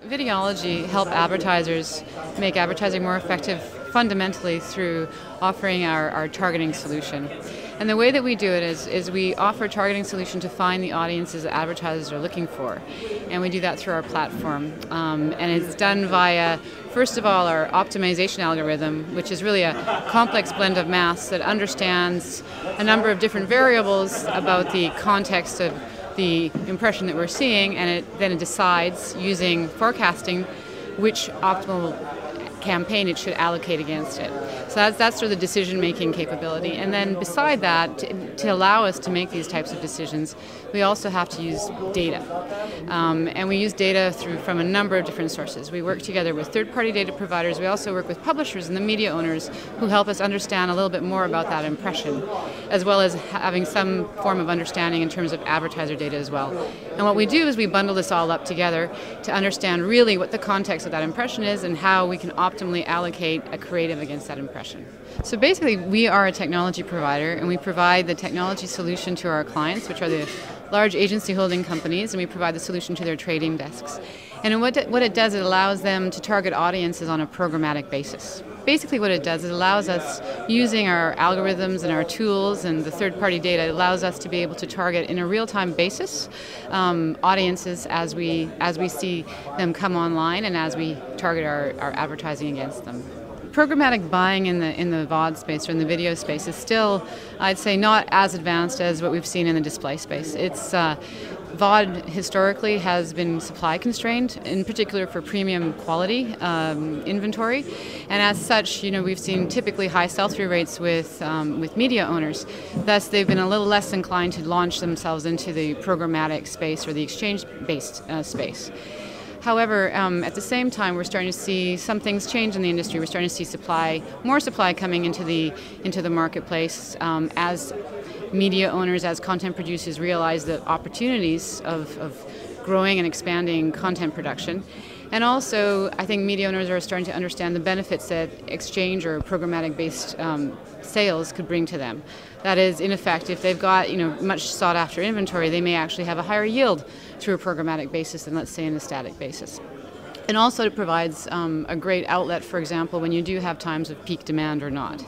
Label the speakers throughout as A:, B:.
A: Videology help advertisers make advertising more effective fundamentally through offering our targeting solution. And the way that we do it is we offer a targeting solution to find the audiences that advertisers are looking for. And we do that through our platform. And it's done via, first of all, our optimization algorithm, which is really a complex blend of maths that understands a number of different variables about the context of the impression that we're seeing, and then it decides, using forecasting, which optimal campaign it should allocate against it. So that's sort of the decision-making capability. And then beside that, to allow us to make these types of decisions, we also have to use data. And we use data from a number of different sources. We work together with third-party data providers. We also work with publishers and the media owners who help us understand a little bit more about that impression, as well as having some form of understanding in terms of advertiser data as well. And what we do is we bundle this all up together to understand really what the context of that impression is and how we can optimally allocate a creative against that impression. So basically, we are a technology provider, and we provide the technology solution to our clients, which are the large agency holding companies, and we provide the solution to their trading desks. And what it does, it allows them to target audiences on a programmatic basis. Basically what it does, it allows us, using our algorithms and our tools and the third-party data, it allows us to be able to target in a real-time basis audiences as we see them come online and as we target our advertising against them. Programmatic buying in the VOD space or in the video space is still, I'd say, not as advanced as what we've seen in the display space. It's VOD historically has been supply constrained, in particular for premium quality inventory, and as such, we've seen typically high sell-through rates with media owners. Thus, they've been a little less inclined to launch themselves into the programmatic space or the exchange-based space. However, at the same time, we're starting to see some things change in the industry. We're starting to see more supply coming into the marketplace as media owners, as content producers realize the opportunities of growing and expanding content production. And also, I think media owners are starting to understand the benefits that exchange or programmatic-based sales could bring to them. That is, in effect, if they've got much sought-after inventory, they may actually have a higher yield through a programmatic basis than, let's say, in a static basis. And also, it provides a great outlet, for example, when you do have times of peak demand or not.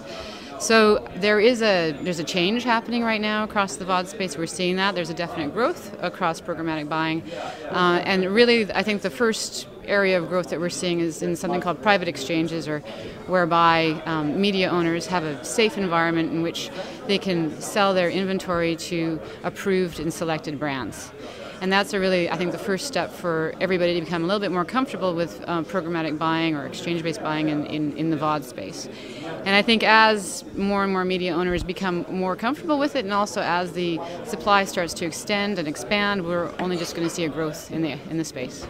A: So there's a change happening right now across the VOD space. We're seeing that. There's a definite growth across programmatic buying. And really, I think the first area of growth that we're seeing is in something called private exchanges, or whereby media owners have a safe environment in which they can sell their inventory to approved and selected brands. And that's really, I think, the first step for everybody to become a little bit more comfortable with programmatic buying or exchange-based buying in the VOD space. And I think as more and more media owners become more comfortable with it, and also as the supply starts to extend and expand, we're only just going to see a growth in the space.